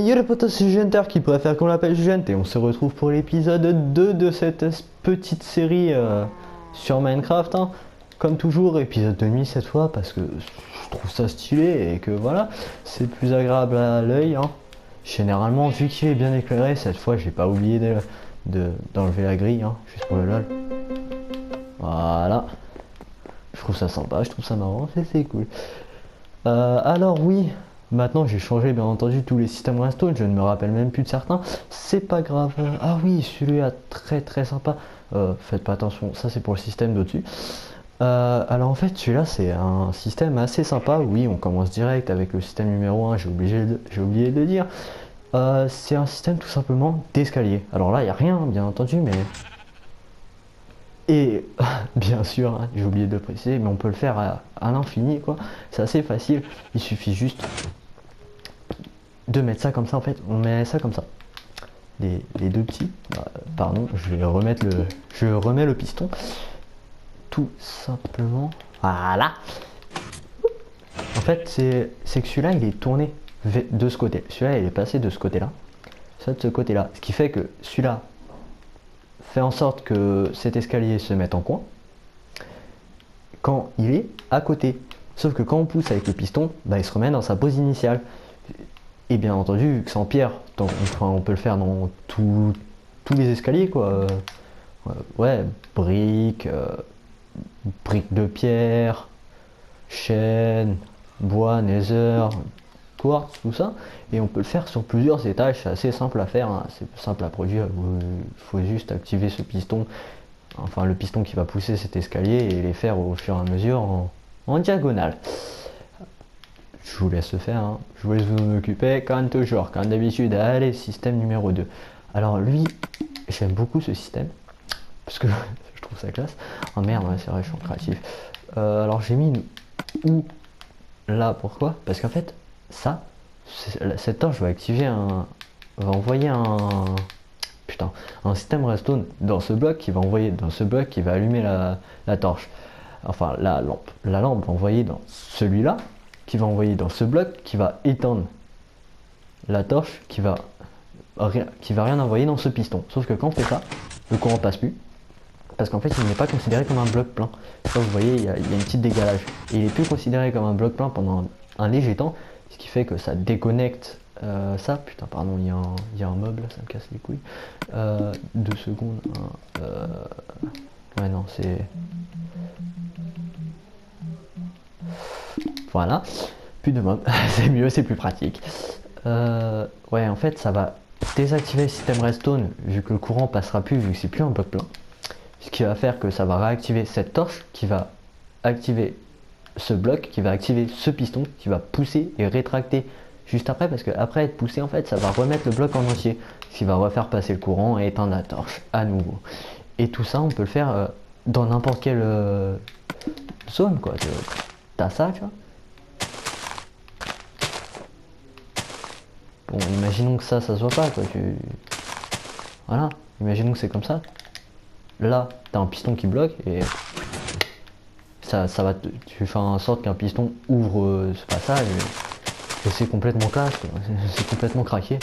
Yo les potos, c'est Jenter qui préfère qu'on l'appelle Gent et on se retrouve pour l'épisode 2 de cette petite série sur Minecraft, hein. Comme toujours, épisode de nuit cette fois parce que je trouve ça stylé et que voilà, c'est plus agréable à l'œil, hein. Généralement, vu qu'il est bien éclairé, cette fois j'ai pas oublié d'enlever la grille, hein, juste pour le lol. Voilà, je trouve ça sympa, je trouve ça marrant, c'est cool. Alors oui, maintenant j'ai changé bien entendu tous les systèmes redstone, je ne me rappelle même plus de certains, c'est pas grave. Ah oui, celui-là très sympa, faites pas attention, ça c'est pour le système d'au-dessus. Alors en fait celui-là c'est un système assez sympa, oui on commence direct avec le système numéro 1, j'ai oublié de le dire. C'est un système tout simplement d'escalier. Alors là il n'y a rien bien entendu mais... Et bien sûr, hein, j'ai oublié de le préciser, mais on peut le faire à l'infini quoi. C'est assez facile, il suffit juste de mettre ça comme ça en fait. On met ça comme ça. Les deux petits, pardon, je remets le piston. Tout simplement. Voilà. En fait, c'est que celui-là il est tourné de ce côté. Celui-là il est passé de ce côté-là. Ça de ce côté-là. Ce qui fait que celui-là fait en sorte que cet escalier se mette en coin quand il est à côté. Sauf que quand on pousse avec le piston, bah, il se remet dans sa pose initiale. Et bien entendu, vu que c'est en pierre, on peut le faire dans tous les escaliers quoi. Ouais, briques, briques de pierre, chêne, bois, nether, quartz, tout ça. Et on peut le faire sur plusieurs étages, c'est assez simple à faire, hein. C'est simple à produire, il faut juste activer ce piston, enfin le piston qui va pousser cet escalier et les faire au fur et à mesure en diagonale. Je vous laisse le faire, hein. Je vous laisse vous en occuper comme toujours, comme d'habitude. Allez, système numéro 2. Alors lui, j'aime beaucoup ce système, parce que je trouve ça classe. Oh merde, ouais, c'est vrai, je suis créatif. Alors j'ai mis où là, pourquoi? Parce qu'en fait, ça, cette torche va activer va envoyer un système redstone dans ce bloc qui va envoyer dans ce bloc qui va allumer la torche. Enfin, la lampe. La lampe va envoyer dans celui-là, qui va envoyer dans ce bloc, qui va éteindre la torche, qui va rien envoyer dans ce piston. Sauf que quand on fait ça, le courant passe plus. Parce qu'en fait, il n'est pas considéré comme un bloc plein. Ça, vous voyez, il y a une petite décalage. Et il est plus considéré comme un bloc plein pendant un léger temps, ce qui fait que ça déconnecte ça. Putain, pardon, il y a un mob là, ça me casse les couilles. 2 secondes. Ouais, non, c'est... Voilà. Plus de mob. C'est mieux, c'est plus pratique. Ouais, en fait, ça va désactiver le système redstone, vu que le courant passera plus, vu que c'est plus un bloc plein. Ce qui va faire que ça va réactiver cette torche qui va activer ce bloc, qui va activer ce piston, qui va pousser et rétracter juste après, parce que après être poussé en fait ça va remettre le bloc en entier, ce qui va refaire passer le courant et éteindre la torche à nouveau. Et tout ça on peut le faire dans n'importe quelle zone quoi. T'as ça tu vois. Bon, imaginons que ça se voit pas quoi. Voilà, imaginons que c'est comme ça. Là, t'as un piston qui bloque et ça va tu fais en sorte qu'un piston ouvre ce passage et c'est complètement classe, c'est complètement craqué.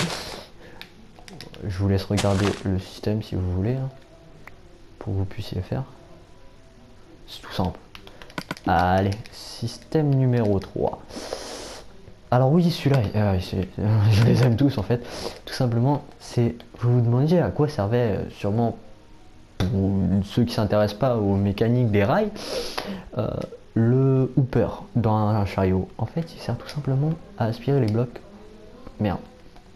Je vous laisse regarder le système si vous voulez, hein, pour que vous puissiez faire. C'est tout simple. Allez, système numéro 3. Alors oui, celui-là, je les aime tous en fait. Tout simplement, vous vous demandiez à quoi servait sûrement... Pour ceux qui s'intéressent pas aux mécaniques des rails, le hooper dans un chariot, en fait il sert tout simplement à aspirer les blocs. Merde,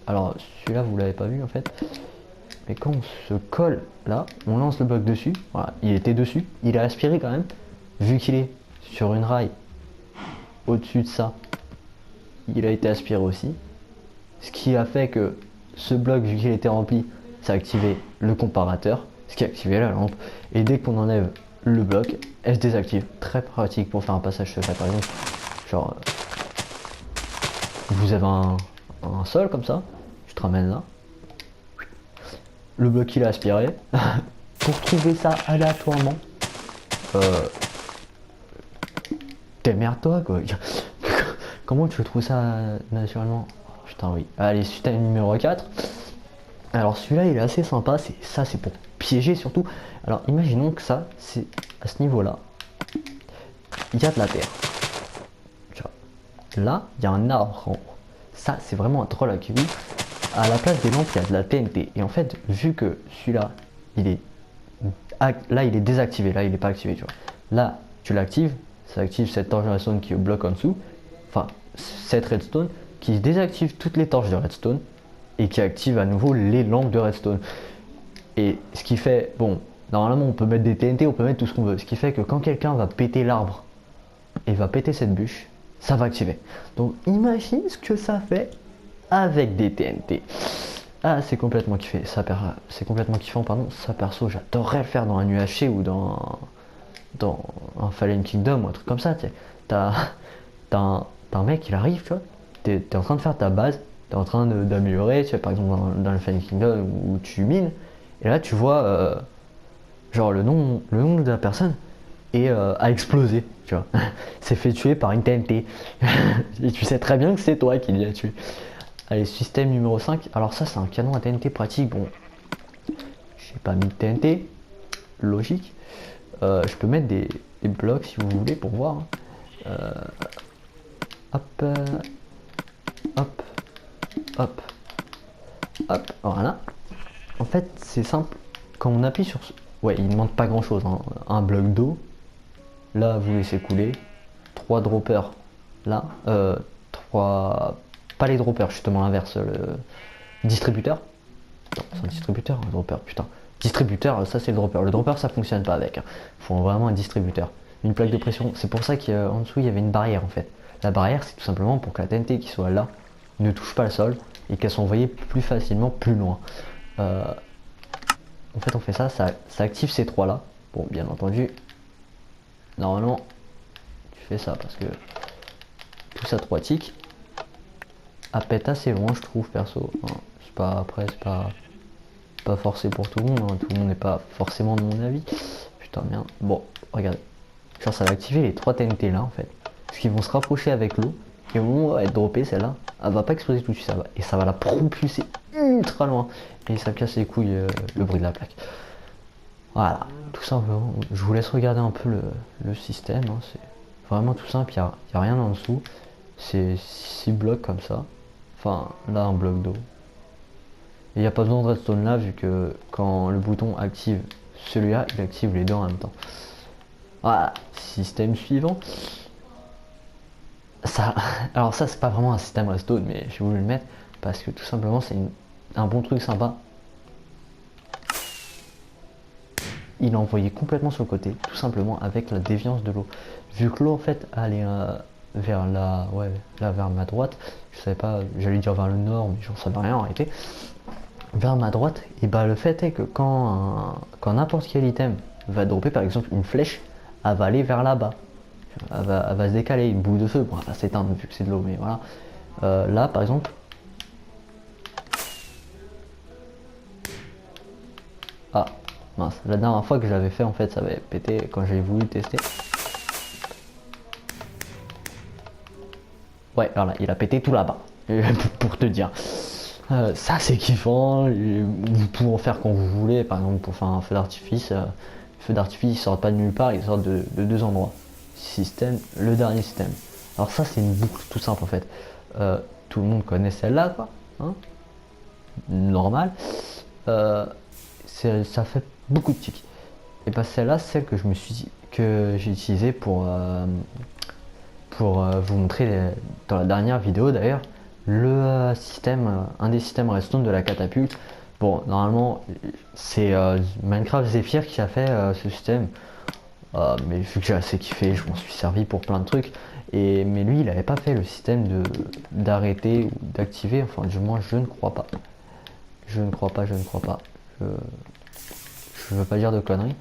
alors celui-là vous l'avez pas vu en fait, mais quand on se colle là, on lance le bloc dessus, voilà, il était dessus, il a aspiré quand même, vu qu'il est sur une rail au-dessus de ça, il a été aspiré aussi, ce qui a fait que ce bloc, vu qu'il était rempli, ça a activé le comparateur, ce qui a activé la lampe, et dès qu'on enlève le bloc, elle se désactive. Très pratique pour faire un passage secret par exemple. Genre, vous avez un sol comme ça, je te ramène là, le bloc il a aspiré. Pour trouver ça aléatoirement, démerde-toi quoi. Comment tu veux trouver ça naturellement? putain oui. Allez, système numéro 4. Alors celui-là il est assez sympa, c'est pour piéger surtout. Alors imaginons que ça, c'est à ce niveau-là, il y a de la terre. Tu vois. Là, il y a un arbre en haut. Ça, c'est vraiment un troll à QB. À la place des lampes, il y a de la TNT. Et en fait, vu que celui-là, il est là, il est désactivé. Là, il n'est pas activé, tu vois. Là, tu l'actives, ça active cette torche de redstone qui est au bloc en dessous. Enfin, cette redstone qui désactive toutes les torches de redstone et qui active à nouveau les lampes de redstone. Et ce qui fait, bon, normalement on peut mettre des TNT, on peut mettre tout ce qu'on veut. Ce qui fait que quand quelqu'un va péter l'arbre et va péter cette bûche, ça va activer. Donc imagine ce que ça fait avec des TNT. Ah, c'est complètement kiffé. C'est complètement kiffant, pardon. Ça perso, j'adorerais le faire dans un UHC ou dans un Fallen Kingdom ou un truc comme ça. T'as un mec, il arrive, tu vois. T'es en train de faire ta base, t'es en train d'améliorer, tu vois, par exemple dans le Fallen Kingdom où tu mines. Et là, tu vois, genre le nom de la personne a explosé, tu vois. C'est fait tuer par une TNT. Et tu sais très bien que c'est toi qui l'as tué. Allez, système numéro 5. Alors ça, c'est un canon à TNT pratique. Bon, j'ai pas mis de TNT. Logique. Je peux mettre des blocs si vous voulez pour voir. Hop. Hop. Hop. Hop. Voilà. En fait, c'est simple. Quand on appuie sur ce... Ouais, il ne demande pas grand chose. Hein. Un bloc d'eau. Là, vous laissez couler. 3 droppers. Là. 3... Pas les droppers, justement l'inverse. Le distributeur. Non, c'est un distributeur, un dropper, putain. Distributeur, ça c'est le dropper. Le dropper, ça fonctionne pas avec. Hein. Faut vraiment un distributeur. Une plaque de pression. C'est pour ça qu'en dessous, il y avait une barrière en fait. La barrière, c'est tout simplement pour que la TNT qui soit là ne touche pas le sol et qu'elle soit envoyée plus facilement plus loin. En fait, on fait ça, ça active ces trois là. Bon, bien entendu, normalement, tu fais ça parce que tout ça 3 ticks. À pète assez loin, je trouve, perso. Enfin, c'est pas, après, c'est pas forcé pour tout le monde. Hein. Tout le monde n'est pas forcément de mon avis. Putain, merde. Bon, regardez. Genre, ça va activer les 3 TNT là, en fait. Parce qu'ils vont se rapprocher avec l'eau. Et au moment où elle va être droppée, celle-là, elle va pas exploser tout de suite. Et ça va la propulser ultra loin. Et ça casse les couilles le bruit de la plaque. Voilà, tout simplement. Je vous laisse regarder un peu le système. Hein. C'est vraiment tout simple. Il n'y a rien en dessous. C'est 6 blocs comme ça. Enfin, là, un bloc d'eau. Et il n'y a pas besoin de redstone là, vu que quand le bouton active celui-là, il active les deux en même temps. Voilà, système suivant. Ça, alors ça, c'est pas vraiment un système redstone, mais j'ai voulu le mettre parce que tout simplement, c'est un bon truc sympa. Il est envoyé complètement sur le côté, tout simplement avec la déviance de l'eau. Vu que l'eau, en fait, elle est vers la, ouais, là vers ma droite. Je savais pas, j'allais dire vers le nord, mais j'en savais rien en réalité. Vers ma droite, et bah le fait est que quand n'importe quel item va dropper, par exemple une flèche, elle va aller vers là-bas. Elle va se décaler, une boule de feu, bon, elle va s'éteindre vu que c'est de l'eau, mais voilà. Là, par exemple. Ah, mince. La dernière fois que je l'avais fait, en fait, ça avait pété quand j'avais voulu tester. Ouais, alors là, il a pété tout là-bas, pour te dire. Ça, c'est kiffant. Vous pouvez en faire quand vous voulez. Par exemple, pour faire un feu d'artifice. Le feu d'artifice, il sort pas de nulle part, il sort de 2 endroits. Système, le dernier système. Alors ça, c'est une boucle tout simple en fait. Tout le monde connaît celle-là, quoi. Hein, normal. Ça fait beaucoup de tics. Et pas celle-là, celle que j'ai utilisée pour vous montrer dans la dernière vidéo d'ailleurs le système, un des systèmes redstone de la catapulte. Bon, normalement, c'est Minecraft Zephyr qui a fait ce système. Mais vu que j'ai assez kiffé, je m'en suis servi pour plein de trucs. Mais lui, il n'avait pas fait le système d'arrêter ou d'activer. Enfin, du moins, je ne crois pas. Je ne crois pas. Je veux pas dire de conneries.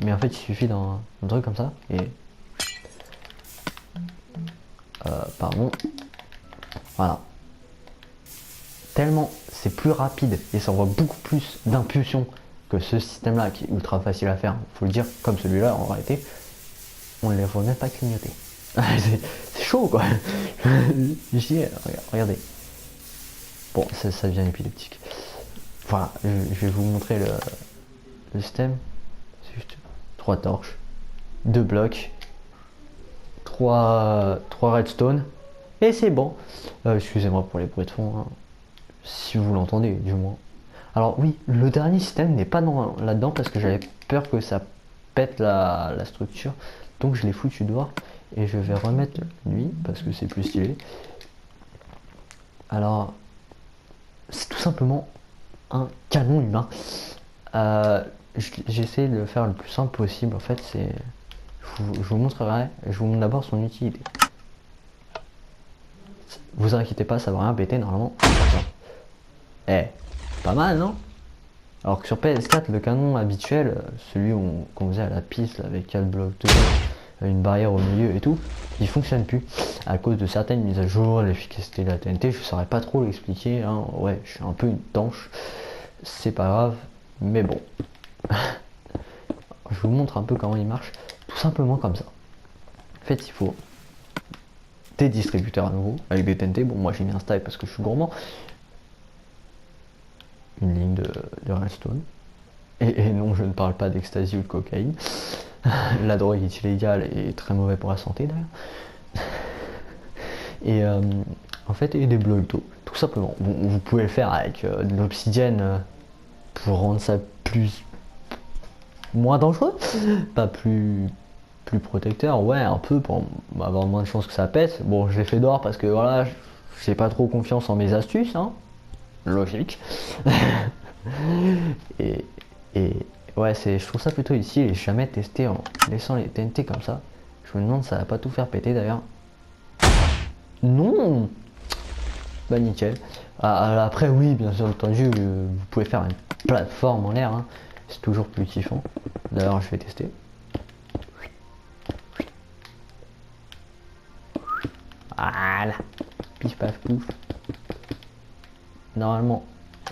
Mais en fait, il suffit d'un truc comme ça. Et pardon. Voilà. Tellement c'est plus rapide et ça envoie beaucoup plus d'impulsion que ce système là qui est ultra facile à faire, faut le dire, comme celui-là en réalité, on ne les voit même pas clignoter. C'est chaud quoi. J'y ai, regardez. Bon, ça devient épileptique. Voilà, je vais vous montrer le système. C'est juste 3 torches, 2 blocs, 3 redstone. Et c'est bon. Excusez-moi pour les bruits de fond, hein, si vous l'entendez du moins. Alors oui, le dernier système n'est pas là-dedans parce que j'avais peur que ça pète la structure. Donc je l'ai foutu dehors et je vais remettre lui parce que c'est plus stylé. Alors, c'est tout simplement un canon humain. J'essaie de le faire le plus simple possible. En fait, je vous montrerai. Je vous montre d'abord son utilité. Vous inquiétez pas, ça va rien péter normalement. Eh, pas mal, non? Alors que sur PS4, le canon habituel, celui qu'on faisait à la piste avec 4 blocs de une barrière au milieu et tout, il fonctionne plus à cause de certaines mises à jour, l'efficacité de la TNT. Je saurais pas trop l'expliquer, hein. Ouais, je suis un peu une tanche, c'est pas grave, mais bon. Je vous montre un peu comment il marche, tout simplement comme ça. En fait, il faut des distributeurs à nouveau avec des TNT. Bon, moi j'ai mis un style parce que je suis gourmand. Une ligne de redstone. Et non, je ne parle pas d'ecstasy ou de cocaïne. La drogue est illégale et très mauvais pour la santé d'ailleurs. Et en fait, et des blocs d'eau, tout simplement. Bon, vous pouvez le faire avec de l'obsidienne pour rendre ça moins dangereux, pas plus protecteur, ouais, un peu pour avoir moins de chances que ça pète. Bon, je l'ai fait dehors parce que voilà, j'ai pas trop confiance en mes astuces, hein. Logique. et, et ouais, je trouve ça plutôt utile et j'ai jamais testé en laissant les TNT comme ça. Je me demande, ça va pas tout faire péter d'ailleurs. Non. Bah nickel. Après oui, bien sûr entendu, vous pouvez faire une plateforme en l'air, hein. C'est toujours plus kiffant. D'ailleurs je vais tester. Voilà. Pif paf pouf. Normalement,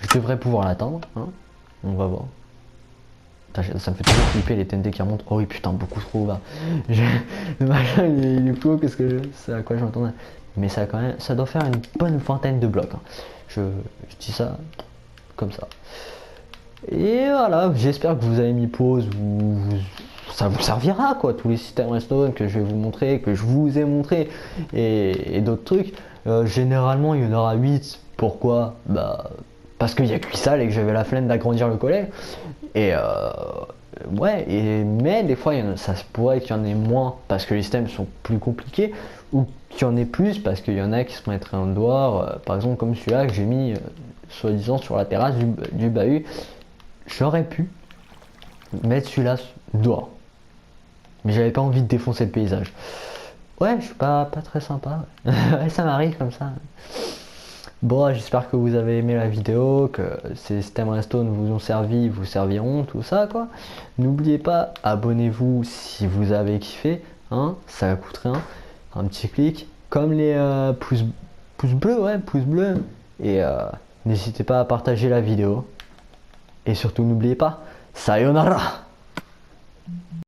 je devrais pouvoir l'atteindre, hein. On va voir. Putain, ça me fait toujours flipper les TNT qui remontent. Oh oui putain, beaucoup trop bas. Le machin il est plus haut que c'est à quoi je m'attendais. Mais ça quand même, ça doit faire une bonne vingtaine de blocs, hein. Je dis ça comme ça. Et voilà, j'espère que vous avez mis pause, ça vous servira quoi, tous les systèmes redstone que je vais vous montrer, que je vous ai montré et d'autres trucs. Généralement il y en aura 8. Pourquoi? Bah parce qu'il y a que ça et que j'avais la flemme d'agrandir le collège. Et ouais, mais des fois ça se pourrait qu'il y en ait moins parce que les systèmes sont plus compliqués, ou qu'il y en ait plus parce qu'il y en a qui se mettraient en dehors, par exemple comme celui-là que j'ai mis soi-disant sur la terrasse du bahut. J'aurais pu mettre celui-là dehors, mais j'avais pas envie de défoncer le paysage. Ouais, je suis pas très sympa. Ouais, ça m'arrive comme ça. Bon, j'espère que vous avez aimé la vidéo, que ces systèmes redstone vous ont servi, vous serviront, tout ça quoi. N'oubliez pas, abonnez-vous si vous avez kiffé, hein, ça coûte rien, un petit clic, comme les pouces bleus, ouais, pouces bleus, et n'hésitez pas à partager la vidéo. Et surtout n'oubliez pas, sayonara!